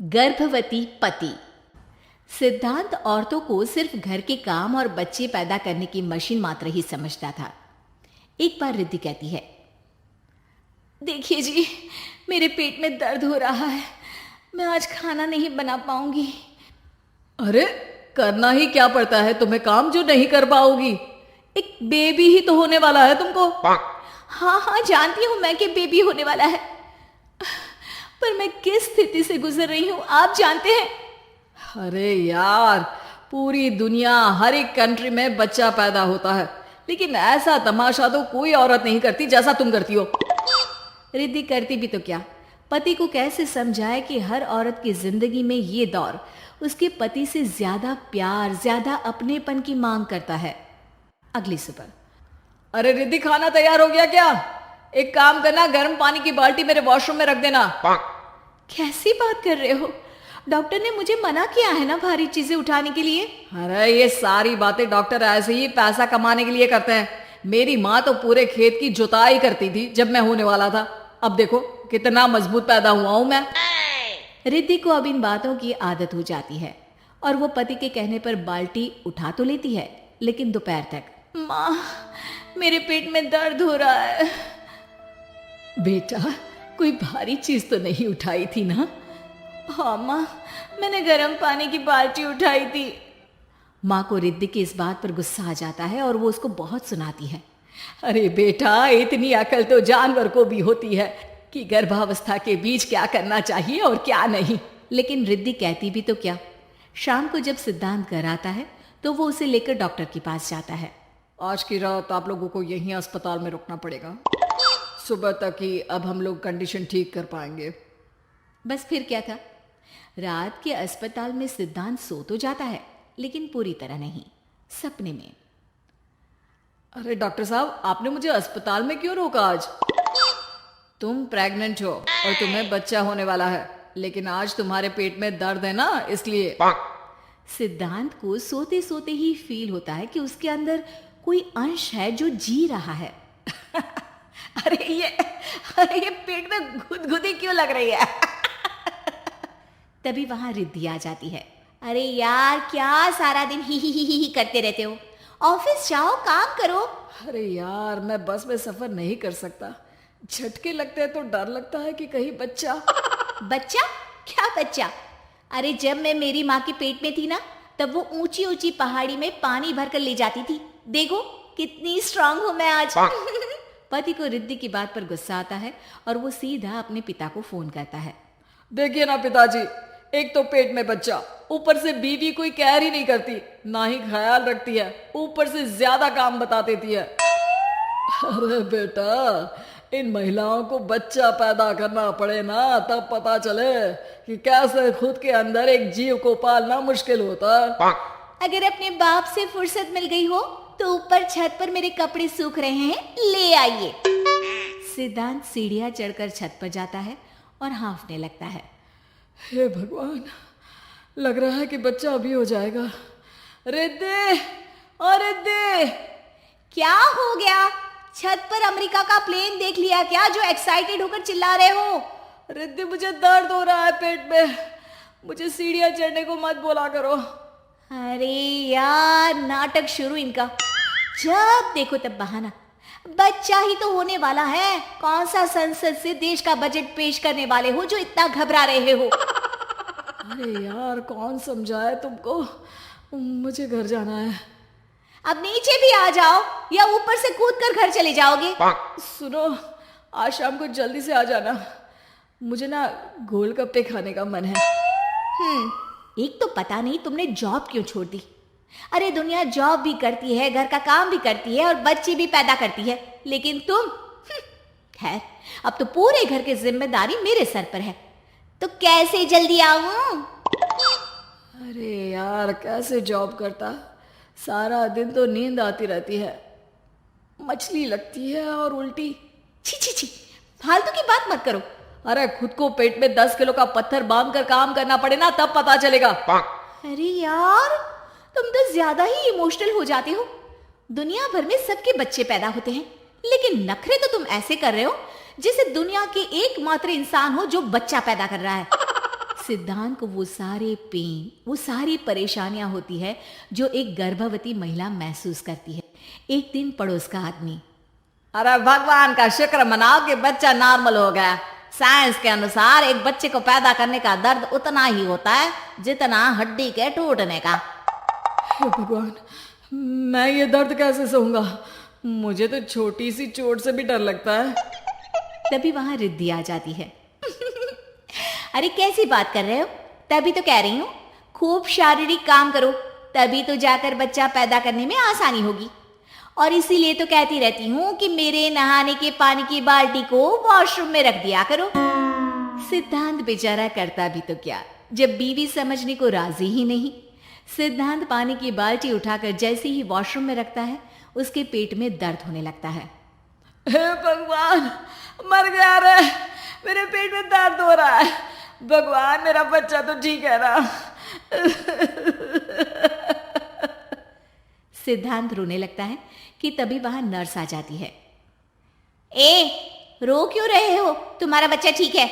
गर्भवती पति। सिद्धांत औरतों को सिर्फ घर के काम और बच्चे पैदा करने की मशीन मात्र ही समझता था। एक बार रिद्धि कहती है, देखिए जी, मेरे पेट में दर्द हो रहा है, मैं आज खाना नहीं बना पाऊंगी। अरे करना ही क्या पड़ता है तुम्हें काम जो नहीं कर पाओगी? एक बेबी ही तो होने वाला है तुमको। हाँ हाँ, जानती हूं मैं कि बेबी होने वाला है, पर मैं किस स्थिति से गुजर रही हूं आप जानते हैं? अरे यार, पूरी दुनिया हर एक कंट्री में बच्चा पैदा होता है, लेकिन ऐसा तमाशा तो कोई औरत नहीं करती जैसा तुम करती हो। रिद्धि करती भी तो क्या, पति को कैसे समझाए कि हर औरत की जिंदगी में ये दौर उसके पति से ज्यादा प्यार, ज्यादा अपनेपन की मांग करता है। अगली सुबह, अरे रिद्धि, खाना तैयार हो गया क्या? एक काम करना, गर्म पानी की बाल्टी मेरे वॉशरूम में रख देना। कैसी बात कर रहे हो? डॉक्टर ने मुझे मना किया है ना भारी चीजें उठाने के लिए। अरे ये सारी बातें डॉक्टर ऐसे ही पैसा कमाने के लिए करते हैं। मेरी माँ तो पूरे खेत की जुताई करती थी जब मैं होने वाला था। अब देखो कितना मजबूत पैदा हुआ हूं मैं। रिद्धि को अब इन बातों की आदत हो जाती है और वो पति के कहने पर बाल्टी उठा तो लेती है, लेकिन दोपहर तक, माँ मेरे पेट में दर्द हो रहा है। बेटा, कोई भारी चीज तो नहीं उठाई थी ना? हाँ माँ, मैंने गर्म पानी की बाल्टी उठाई थी। माँ को रिद्धि की इस बात पर गुस्सा आ जाता है और वो उसको बहुत सुनाती है। अरे बेटा, इतनी अकल तो जानवर को भी होती है कि गर्भावस्था के बीच क्या करना चाहिए और क्या नहीं। लेकिन रिद्धि कहती भी तो क्या। शाम को जब सिद्धांत घर आता है तो वो उसे लेकर डॉक्टर के पास जाता है। आज की रात आप लोगों को यहीं अस्पताल में रुकना पड़ेगा, सुबह तक ही अब हम लोग कंडीशन ठीक कर पाएंगे। बस फिर क्या था, रात के अस्पताल में सिद्धांत सो तो जाता है, लेकिन पूरी तरह नहीं, सपने में। अरे डॉक्टर साहब, आपने मुझे अस्पताल में क्यों रोका आज? तुम प्रेग्नेंट हो और तुम्हें बच्चा होने वाला है, लेकिन आज तुम्हारे पेट में दर्द है ना, इसलिए। सिद्धांत को सोते सोते ही फील होता है कि उसके अंदर कोई अंश है जो जी रहा है। अरे ये पेट में गुदगुदी क्यों लग रही है? तभी वहां रिद्धि आ जाती है। अरे यार, क्या सारा दिन ही करते रहते हो? ऑफिस जाओ, काम करो। अरे यार, मैं बस में सफर नहीं कर सकता। झटके लगते हैं तो डर लगता है कि कहीं बच्चा। बच्चा? क्या बच्चा? अरे जब मैं मेरी माँ के पेट में थी ना, तब वो ऊंची ऊंची पहाड़ी में पानी भरकर ले जाती थी। देखो कितनी स्ट्रांग हूं मैं आज। पति को रिद्धि की बात पर गुस्सा आता है और वो सीधा अपने पिता को फोन करता है। देखिए ना पिताजी, एक तो पेट में बच्चा, ऊपर से बीवी कोई केयर ही नहीं करती, ना ही ख्याल रखती है, ऊपर से ज्यादा काम बता देती है। अरे बेटा, इन महिलाओं को बच्चा पैदा करना पड़े ना, तब पता चले कि कैसे खुद के अंदर एक जीव को पालना मुश्किल होता है। अगर अपने बाप से फुर्सत मिल गई हो तो ऊपर छत पर मेरे कपड़े सूख रहे हैं, ले आइए। सिद्धांत सीढ़ियां चढ़कर छत पर जाता है और हाँफने लगता है। हे भगवान, लग रहा है कि बच्चा अभी हो जाएगा। रिद्धि, और रिद्धि! क्या हो गया? छत पर अमेरिका का प्लेन देख लिया क्या जो एक्साइटेड होकर चिल्ला रहे हो? रिद्धि, मुझे दर्द हो रहा है पेट में, मुझे सीढ़ियां चढ़ने को मत बोला करो। अरे यार, नाटक शुरू इनका। जब देखो तब बहाना। बच्चा ही तो होने वाला है, कौन सा संसद से देश का बजट पेश करने वाले हो जो इतना घबरा रहे हो? अरे यार, कौन समझाए तुमको, मुझे घर जाना है। अब नीचे भी आ जाओ या ऊपर से कूद कर घर चले जाओगे? सुनो, आज शाम को जल्दी से आ जाना, मुझे ना गोलगप्पे खाने का मन है। एक तो पता नहीं तुमने जॉब क्यों छोड़ दी। अरे दुनिया जॉब भी करती है, घर का काम भी करती है और बच्चे भी पैदा करती है, लेकिन तुम, खैर, अब तो पूरे घर की जिम्मेदारी मेरे सर पर है, तो कैसे जल्दी आऊं? अरे यार, कैसे जॉब करता, सारा दिन तो नींद आती रहती है, मछली लगती है और उल्टी। छी छी छी, फालतू की बात मत करो। अरे खुद को पेट में 10 किलो का पत्थर बांध कर काम करना पड़े ना, तब पता चलेगा। अरे यार, तुम तो ज्यादा ही इमोशनल हो जाते हो। दुनिया भर में सबके बच्चे पैदा होते हैं, लेकिन नखरे तो तुम ऐसे कर रहे हो जैसे दुनिया के एकमात्र इंसान हो जो बच्चा पैदा कर रहा है। सिद्धांत को वो सारे पेन, वो सारी परेशानियां होती है जो एक गर्भवती महिला महसूस करती है। एक दिन पड़ोस का आदमी, अरे भगवान का शुक्र मनाओ कि बच्चा नॉर्मल हो गया। साइंस के अनुसार एक बच्चे को पैदा करने का दर्द उतना ही होता है जितना हड्डी के टूटने का। हे भगवान, मैं ये दर्द कैसे सहूंगा? मुझे तो छोटी सी चोट से भी डर लगता है। तभी वहां रिद्धि आ जाती है। अरे कैसी बात कर रहे हो? तभी तो कह रही हूँ, खूब शारीरिक काम करो, तभी तो जाकर बच्चा पैदा करने में आसानी होगी। और इसीलिए तो कहती रहती हूँ कि मेरे नहाने के पानी की बाल्टी को वॉशरूम में रख दिया करो। सिद्धांत बेचारा करता भी तो क्या, जब बीवी समझने को राजी ही नहीं। सिद्धांत पानी की बाल्टी उठाकर जैसे ही वॉशरूम में रखता है, उसके पेट में दर्द होने लगता है। हे भगवान, मर गया रे, मेरे पेट में दर्द हो रहा है। भगवान, मेरा बच्चा तो ठीक है ना? सिद्धांत रोने लगता है कि तभी वहां नर्स आ जाती है। ए, रो क्यों रहे हो? तुम्हारा बच्चा ठीक है?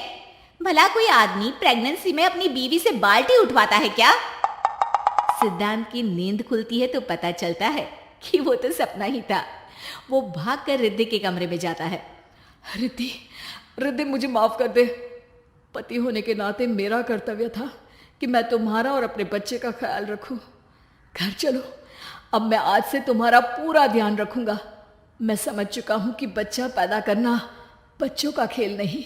भला कोई आदमी प्रेगनेंसी में अपनी बीवी से बाल्टी उठवाता है क्या? सिद्धांत की नींद खुलती है तो पता चलता है कि वो तो सपना ही था। वो भागकर रिद्धि के कमरे में जाता है। रिद्धि, रिद्धि, मुझे माफ कर दे। पति होने के नाते मेरा कर्तव्य था कि मैं तुम्हारा और अपने बच्चे का ख्याल रखूं। घर चलो, अब मैं आज से तुम्हारा पूरा ध्यान रखूंगा। मैं समझ चुका हूं कि बच्चा पैदा करना बच्चों का खेल नहीं,